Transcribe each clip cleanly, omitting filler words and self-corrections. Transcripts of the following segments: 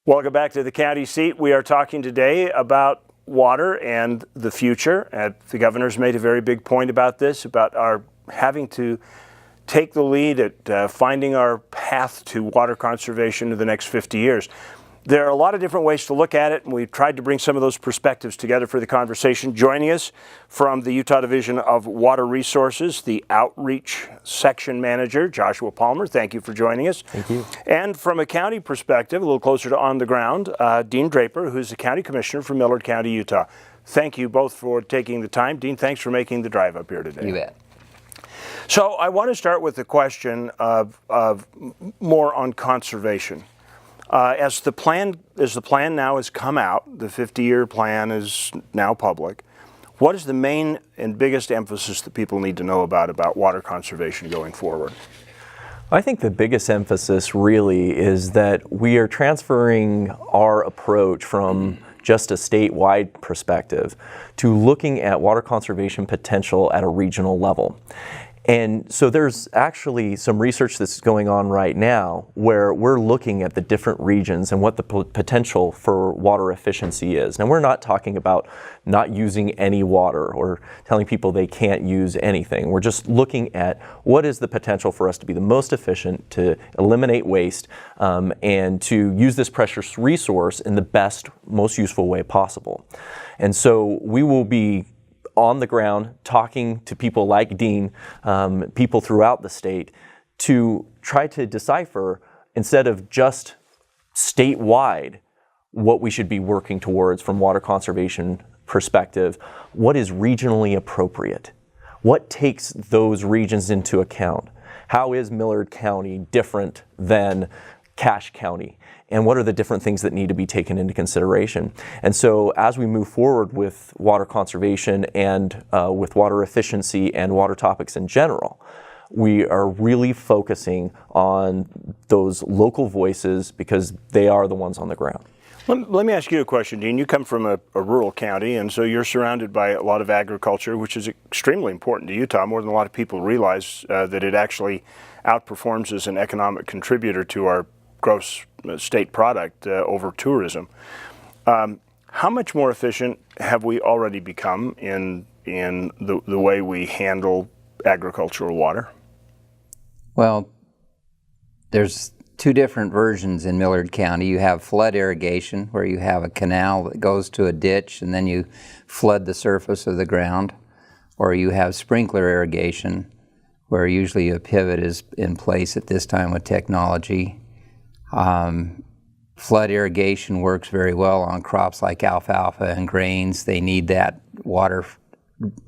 Welcome back to the county seat. We are talking today about water and the future. The governor's made a very big point about this, about our having to take the lead at finding our path to water conservation in the next 50 years. There are a lot of different ways to look at it, and we've tried to bring some of those perspectives together for the conversation. Joining us from the Utah Division of Water Resources, the Outreach Section Manager, Joshua Palmer. Thank you for joining us. Thank you. And from a county perspective, a little closer to on the ground, Dean Draper, who's the County Commissioner for Millard County, Utah. Thank you both for taking the time. Dean, thanks for making the drive up here today. You bet. So I want to start with the question of more on conservation. As the plan now has come out, the 50-year plan is now public. What is the main and biggest emphasis that people need to know about water conservation going forward? I think the biggest emphasis really is that we are transferring our approach from just a statewide perspective to looking at water conservation potential at a regional level. And so there's actually some research that's going on right now where we're looking at the different regions and what the potential for water efficiency is. Now, we're not talking about not using any water or telling people they can't use anything. We're just looking at what is the potential for us to be the most efficient, to eliminate waste, and to use this precious resource in the best, most useful way possible. And so we will be on the ground, talking to people like Dean, people throughout the state, to try to decipher, instead of just statewide, what we should be working towards from water conservation perspective, what is regionally appropriate? What takes those regions into account? How is Millard County different than Cache County? And what are the different things that need to be taken into consideration? And so as we move forward with water conservation and with water efficiency and water topics in general, we are really focusing on those local voices because they are the ones on the ground. Let me ask you a question, Dean. You come from a rural county, and so you're surrounded by a lot of agriculture, which is extremely important to Utah, more than a lot of people realize, that it actually outperforms as an economic contributor to our gross state product over tourism. How much more efficient have we already become in the way we handle agricultural water? Well, there's two different versions in Millard County. You have flood irrigation, where you have a canal that goes to a ditch and then you flood the surface of the ground, or you have sprinkler irrigation, where usually a pivot is in place at this time with technology. Flood irrigation works very well on crops like alfalfa and grains. They need that water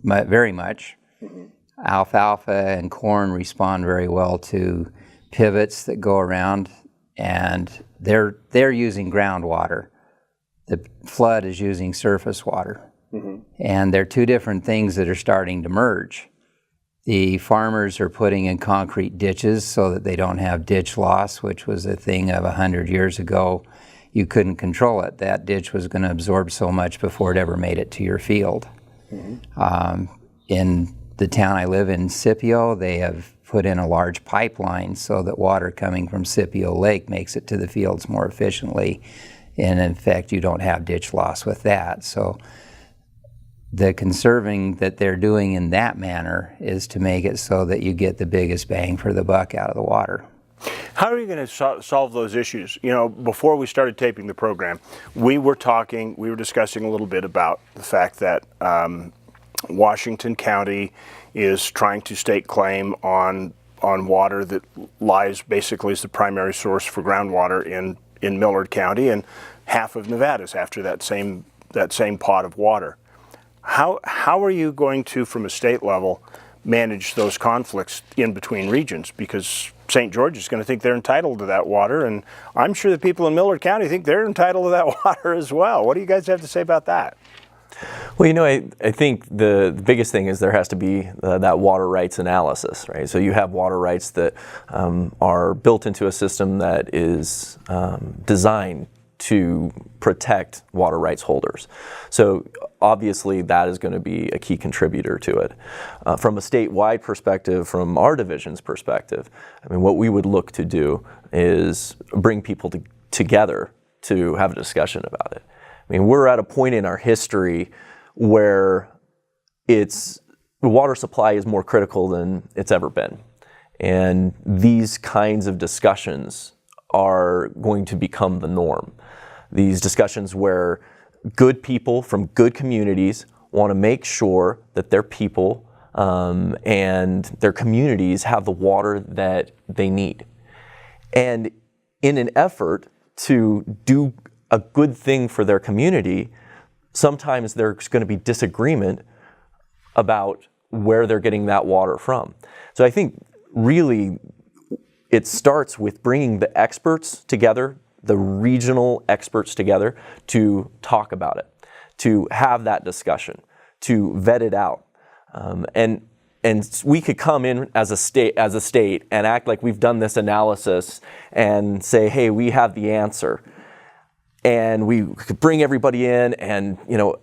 very much. Mm-hmm. Alfalfa and corn respond very well to pivots that go around, and they're using groundwater. The flood is using surface water. Mm-hmm. And they're two different things that are starting to merge. The farmers are putting in concrete ditches so that they don't have ditch loss, which was a thing of 100 years ago. You couldn't control it. That ditch was going to absorb so much before it ever made it to your field. Mm-hmm. In the town I live in, Scipio, they have put in a large pipeline so that water coming from Scipio Lake makes it to the fields more efficiently. And in fact, you don't have ditch loss with that. So the conserving that they're doing in that manner is to make it so that you get the biggest bang for the buck out of the water. How are you going to solve those issues? You know, before we started taping the program, we were discussing a little bit about the fact that Washington County is trying to stake claim on water that lies basically as the primary source for groundwater in Millard County, and half of Nevada's after that same pot of water. How are you going to, from a state level, manage those conflicts in between regions? Because St. George is going to think they're entitled to that water, and I'm sure the people in Millard County think they're entitled to that water as well. What do you guys have to say about that? Well, you know, I think the biggest thing is there has to be that water rights analysis, right? So you have water rights that are built into a system that is designed to protect water rights holders. So obviously that is going to be a key contributor to it. From a statewide perspective, from our division's perspective, I mean, what we would look to do is bring people together to have a discussion about it. I mean, we're at a point in our history where the water supply is more critical than it's ever been. And these kinds of discussions are going to become the norm. These discussions where good people from good communities want to make sure that their people and their communities have the water that they need. And in an effort to do a good thing for their community, sometimes there's going to be disagreement about where they're getting that water from. So I think really it starts with bringing the experts together, the regional experts together, to talk about it, to have that discussion, to vet it out. And we could come in as a state and act like we've done this analysis and say, hey, we have the answer. And we could bring everybody in and,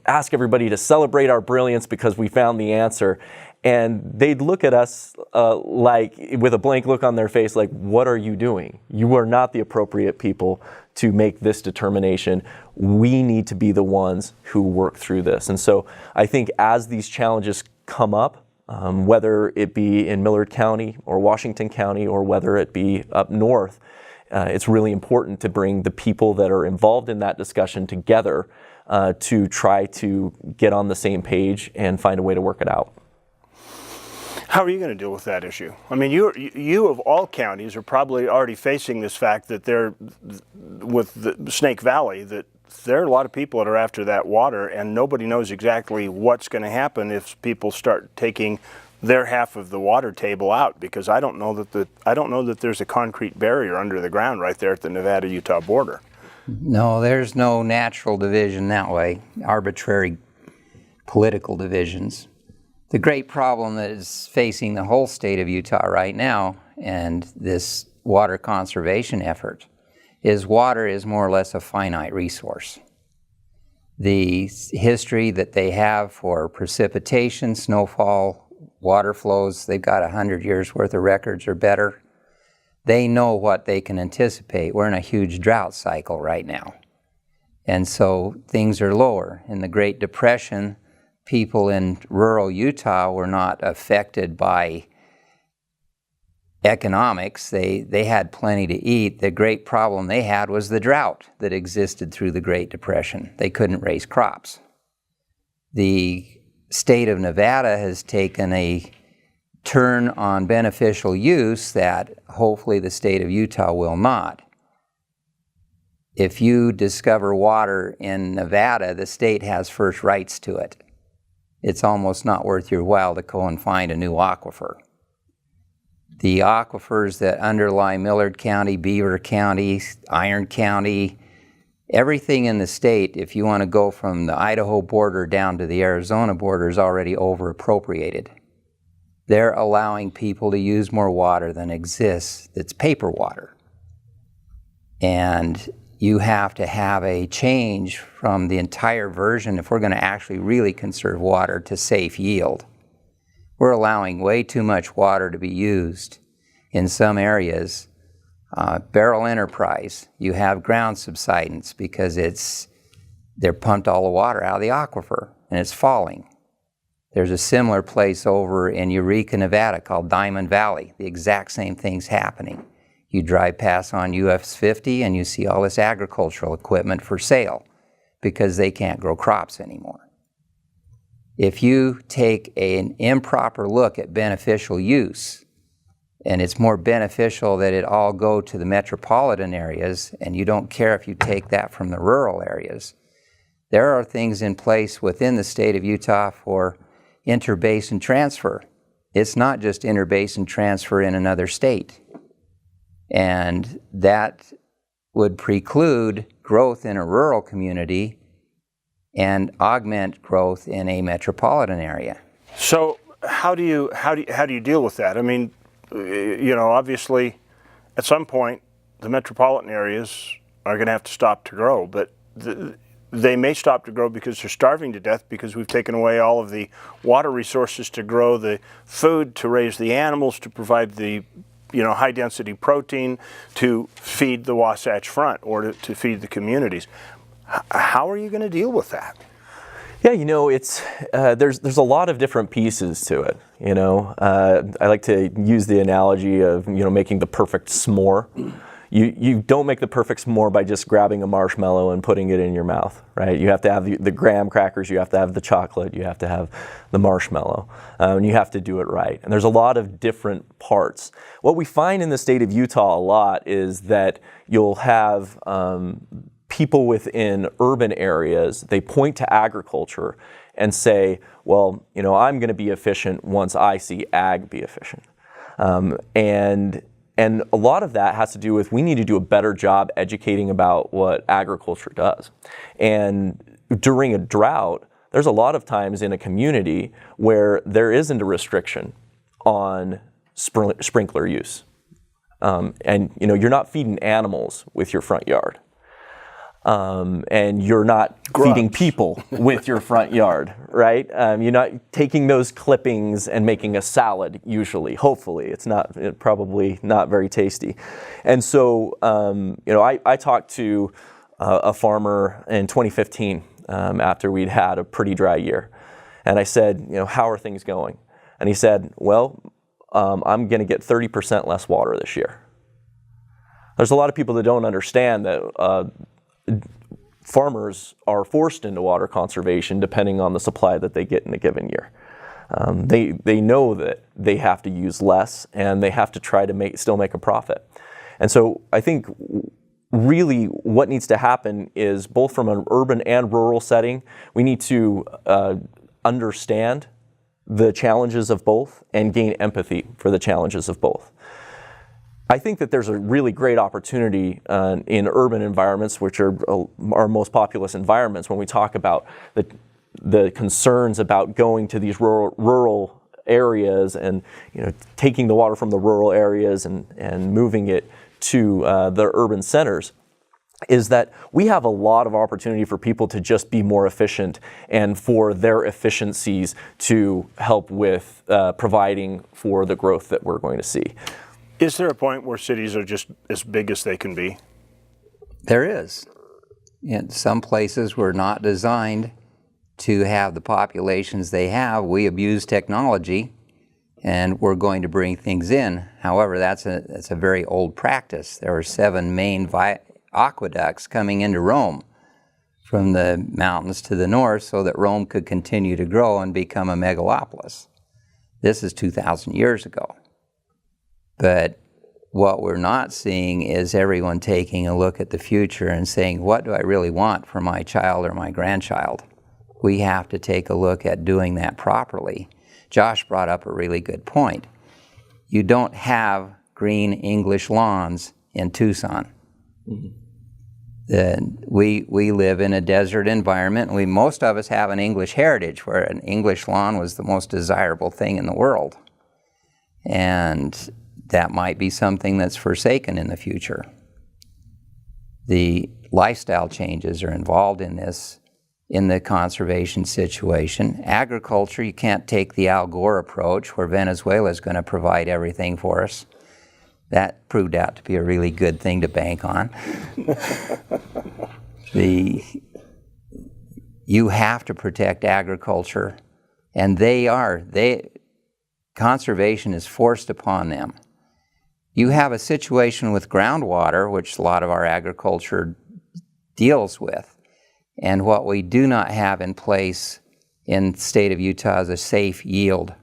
ask everybody to celebrate our brilliance because we found the answer. And they'd look at us like with a blank look on their face, like, what are you doing? You are not the appropriate people to make this determination. We need to be the ones who work through this. And so I think as these challenges come up, whether it be in Millard County or Washington County or whether it be up north, it's really important to bring the people that are involved in that discussion together to try to get on the same page and find a way to work it out. How are you going to deal with that issue? I mean, you of all counties are probably already facing this fact that with the Snake Valley, that there are a lot of people that are after that water, and nobody knows exactly what's going to happen if people start taking their half of the water table out, because I don't know that there's a concrete barrier under the ground right there at the Nevada-Utah border. No, there's no natural division that way, arbitrary political divisions. The great problem that is facing the whole state of Utah right now and this water conservation effort is water is more or less a finite resource. The history that they have for precipitation, snowfall, water flows, they've got 100 years worth of records or better. They know what they can anticipate. We're in a huge drought cycle right now. And so things are lower. In the Great Depression, people in rural Utah were not affected by economics. They had plenty to eat. The great problem they had was the drought that existed through the Great Depression. They couldn't raise crops. The state of Nevada has taken a turn on beneficial use that hopefully the state of Utah will not. If you discover water in Nevada, the state has first rights to it. It's almost not worth your while to go and find a new aquifer. The aquifers that underlie Millard County, Beaver County, Iron County, everything in the state, if you want to go from the Idaho border down to the Arizona border, is already over appropriated. They're allowing people to use more water than exists that's paper water. And you have to have a change from the entire version if we're going to actually really conserve water to safe yield. We're allowing way too much water to be used in some areas. Barrel Enterprise, you have ground subsidence because they're pumped all the water out of the aquifer and it's falling. There's a similar place over in Eureka, Nevada called Diamond Valley. The exact same thing's happening. You drive past on US 50 and you see all this agricultural equipment for sale because they can't grow crops anymore. If you take an improper look at beneficial use, and it's more beneficial that it all go to the metropolitan areas, and you don't care if you take that from the rural areas, there are things in place within the state of Utah for interbasin transfer. It's not just interbasin transfer in another state. And that would preclude growth in a rural community and augment growth in a metropolitan area. So how do you deal with that? I mean, obviously at some point the metropolitan areas are going to have to stop to grow, but they may stop to grow because they're starving to death because we've taken away all of the water resources to grow the food, to raise the animals, to provide the high density protein to feed the Wasatch Front or to feed the communities. How are you going to deal with that? Yeah, it's there's a lot of different pieces to it. I like to use the analogy of making the perfect s'more. You don't make the perfect s'more by just grabbing a marshmallow and putting it in your mouth, right? You have to have the graham crackers, you have to have the chocolate, you have to have the marshmallow, and you have to do it right. And there's a lot of different parts. What we find in the state of Utah a lot is that you'll have people within urban areas, they point to agriculture and say, well, I'm going to be efficient once I see ag be efficient. And a lot of that has to do with we need to do a better job educating about what agriculture does. And during a drought, there's a lot of times in a community where there isn't a restriction on sprinkler use. And you're not feeding animals with your front yard. And you're not feeding people with your front yard, right? You're not taking those clippings and making a salad, usually. Hopefully, it's probably not very tasty. And so, I talked to a farmer in 2015 after we'd had a pretty dry year. And I said, how are things going? And he said, well, I'm going to get 30% less water this year. There's a lot of people that don't understand that farmers are forced into water conservation depending on the supply that they get in a given year. They know that they have to use less and they have to try to still make a profit. And so I think really what needs to happen is both from an urban and rural setting, we need to understand the challenges of both and gain empathy for the challenges of both. I think that there's a really great opportunity in urban environments, which are our most populous environments, when we talk about the concerns about going to these rural areas and taking the water from the rural areas and moving it to the urban centers, is that we have a lot of opportunity for people to just be more efficient and for their efficiencies to help with providing for the growth that we're going to see. Is there a point where cities are just as big as they can be? There is. In some places we're not designed to have the populations they have. We abuse technology and we're going to bring things in. However, that's a very old practice. There are 7 main aqueducts coming into Rome from the mountains to the north so that Rome could continue to grow and become a megalopolis. This is 2,000 years ago. But what we're not seeing is everyone taking a look at the future and saying, what do I really want for my child or my grandchild? We have to take a look at doing that properly. Josh brought up a really good point. You don't have green English lawns in Tucson. Mm-hmm. We live in a desert environment. Most of us have an English heritage where an English lawn was the most desirable thing in the world. And that might be something that's forsaken in the future. The lifestyle changes are involved in this, in the conservation situation. Agriculture, you can't take the Al Gore approach where Venezuela is going to provide everything for us. That proved out to be a really good thing to bank on. You have to protect agriculture, and conservation is forced upon them. You have a situation with groundwater, which a lot of our agriculture deals with. And what we do not have in place in the state of Utah is a safe yield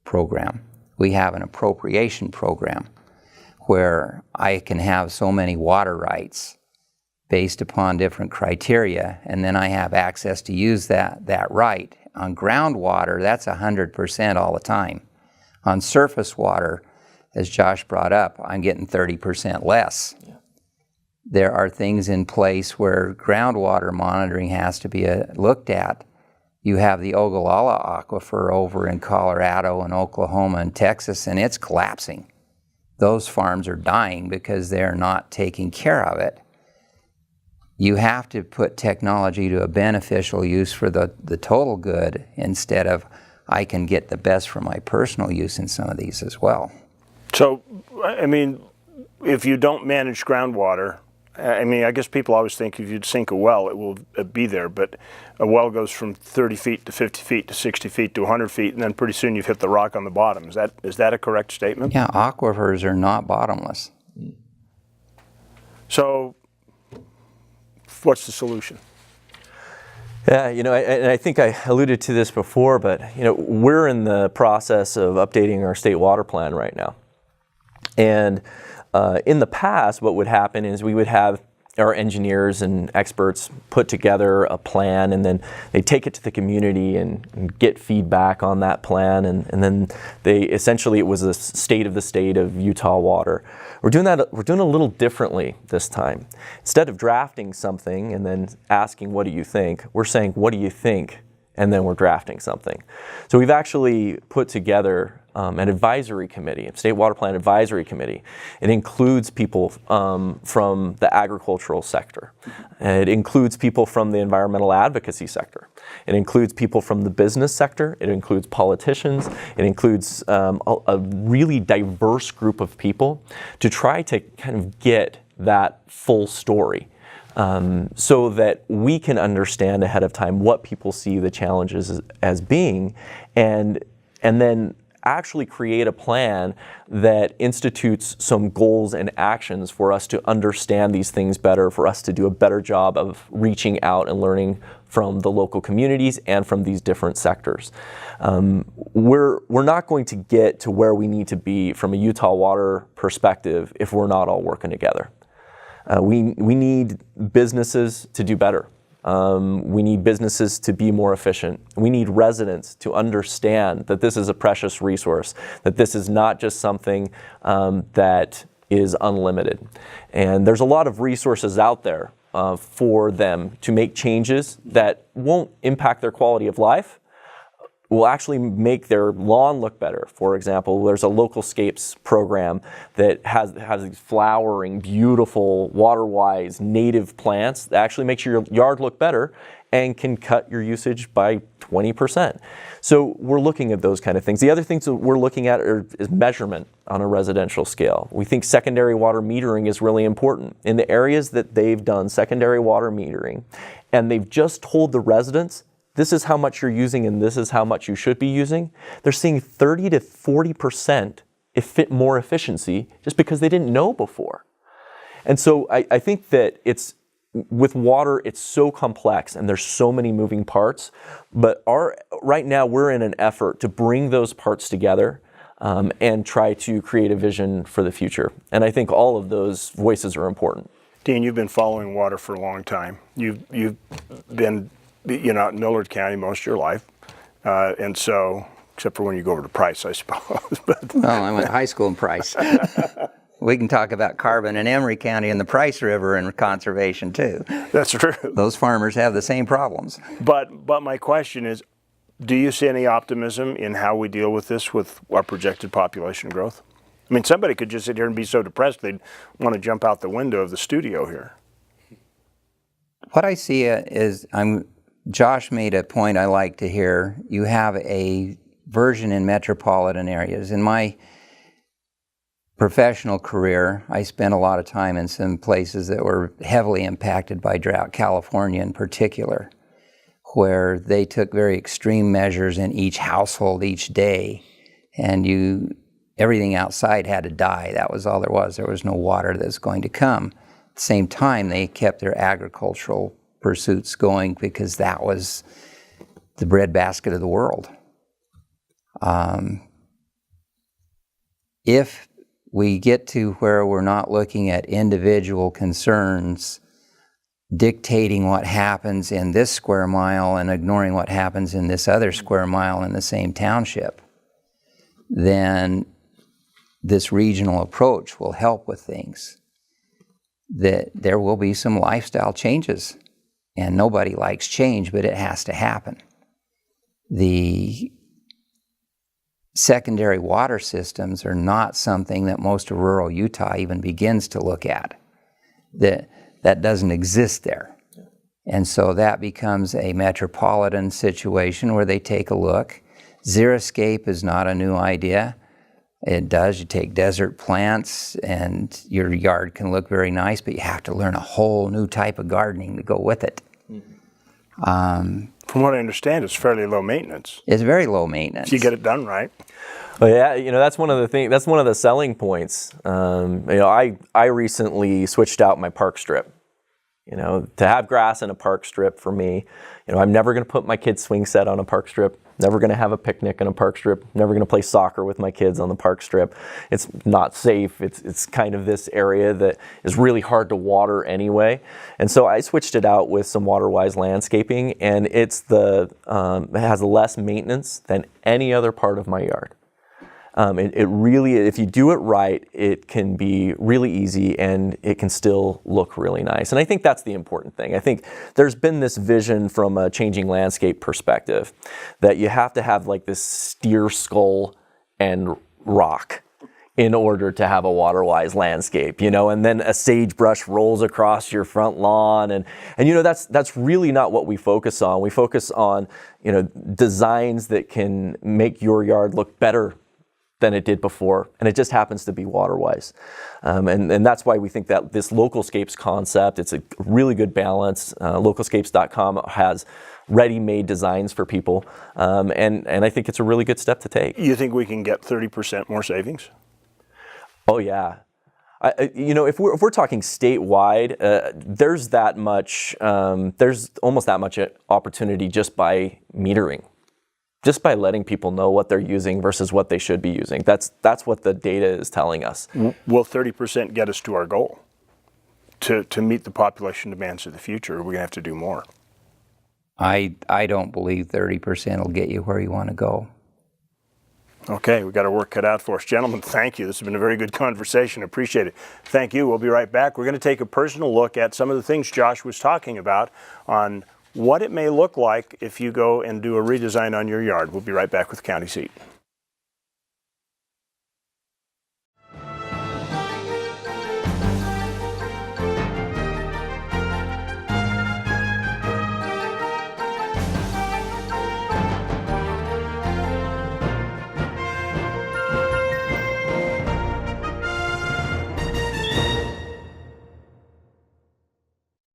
program. We have an appropriation program where I can have so many water rights based upon different criteria, and then I have access to use that right. On groundwater, that's 100% all the time. On surface water, as Josh brought up, I'm getting 30% less. Yeah. There are things in place where groundwater monitoring has to be looked at. You have the Ogallala Aquifer over in Colorado and Oklahoma and Texas, and it's collapsing. Those farms are dying because they're not taking care of it. You have to put technology to a beneficial use for the total good instead of I can get the best for my personal use in some of these as well. So, I mean, if you don't manage groundwater, I mean, I guess people always think if you sink a well, it will be there, but a well goes from 30 feet to 50 feet to 60 feet to 100 feet, and then pretty soon you've hit the rock on the bottom. Is that a correct statement? Yeah, aquifers are not bottomless. So, what's the solution? Yeah, and I think I alluded to this before, but we're in the process of updating our state water plan right now. And in the past, what would happen is we would have our engineers and experts put together a plan, and then they take it to the community and get feedback on that plan, and then it was a state of Utah water. We're doing a little differently this time. Instead of drafting something and then asking, what do you think? We're saying, what do you think? And then we're drafting something. So we've actually put together an advisory committee, a state water plan advisory committee. It includes people from the agricultural sector. It includes people from the environmental advocacy sector. It includes people from the business sector. It includes politicians. It includes a really diverse group of people to try to kind of get that full story. So that we can understand ahead of time what people see the challenges as being, and then actually create a plan that institutes some goals and actions for us to understand these things better, for us to do a better job of reaching out and learning from the local communities and from these different sectors. We're not going to get to where we need to be from a Utah water perspective if we're not all working together. We need businesses to do better. We need businesses to be more efficient. We need residents to understand that this is a precious resource, that this is not just something that is unlimited. And there's a lot of resources out there for them to make changes that won't impact their quality of life, will actually make their lawn look better. For example, there's a Localscapes program that has these flowering, beautiful, water-wise, native plants that actually makes your yard look better and can cut your usage by 20%. So we're looking at those kind of things. The other things that we're looking at is measurement on a residential scale. We think secondary water metering is really important. In the areas that they've done secondary water metering, and they've just told the residents, this is how much you're using and this is how much you should be using, they're seeing 30 to 40% more efficiency just because they didn't know before. And so I think that with water, it's so complex and there's so many moving parts, but right now we're in an effort to bring those parts together and try to create a vision for the future. And I think all of those voices are important. Dean, you've been following water for a long time. You've been in Millard County most of your life, and so, except for when you go over to Price, I suppose. Well, I went to high school in Price. We can talk about Carbon and Emery County and the Price River and conservation too. That's true. Those farmers have the same problems. But my question is, do you see any optimism in how we deal with this with our projected population growth? I mean, somebody could just sit here and be so depressed they'd want to jump out the window of the studio here. What I see is, Josh made a point I like to hear. You have a version in metropolitan areas. In my professional career, I spent a lot of time in some places that were heavily impacted by drought, California in particular, where they took very extreme measures in each household each day, and everything outside had to die. That was all there was. There was no water that's going to come. At the same time, they kept their agricultural pursuits going because that was the breadbasket of the world. If we get to where we're not looking at individual concerns dictating what happens in this square mile and ignoring what happens in this other square mile in the same township, then this regional approach will help with things. That there will be some lifestyle changes. And nobody likes change, but it has to happen. The secondary water systems are not something that most of rural Utah even begins to look at. That doesn't exist there. And so that becomes a metropolitan situation where they take a look. Xeriscape is not a new idea. It does. You take desert plants and your yard can look very nice, but you have to learn a whole new type of gardening to go with it. From what I understand, it's fairly low maintenance. It's very low maintenance. If you get it done right. Well, yeah, that's one of the things. That's one of the selling points. I recently switched out my park strip. To have grass in a park strip for me, I'm never going to put my kids' swing set on a park strip. Never going to have a picnic on a park strip. Never going to play soccer with my kids on the park strip. It's not safe. It's kind of this area that is really hard to water anyway. And so I switched it out with some water-wise landscaping, and it has less maintenance than any other part of my yard. It really, if you do it right, it can be really easy and it can still look really nice. And I think that's the important thing. I think there's been this vision from a changing landscape perspective that you have to have like this steer skull and rock in order to have a water-wise landscape, and then a sagebrush rolls across your front lawn. And that's really not what we focus on. We focus on, designs that can make your yard look better than it did before, and it just happens to be water-wise. And that's why we think that this localscapes concept, it's a really good balance. Localscapes.com has ready-made designs for people, and I think it's a really good step to take. You think we can get 30% more savings? Oh yeah. If we're talking statewide, there's that much. There's almost that much opportunity just by metering. Just by letting people know what they're using versus what they should be using. That's what the data is telling us. Will 30% get us to our goal? To meet the population demands of the future, we're going to have to do more. I don't believe 30% will get you where you want to go. Okay, we've got our work cut out for us. Gentlemen, thank you. This has been a very good conversation. Appreciate it. Thank you. We'll be right back. We're going to take a personal look at some of the things Josh was talking about on what it may look like if you go and do a redesign on your yard. We'll be right back with County Seat.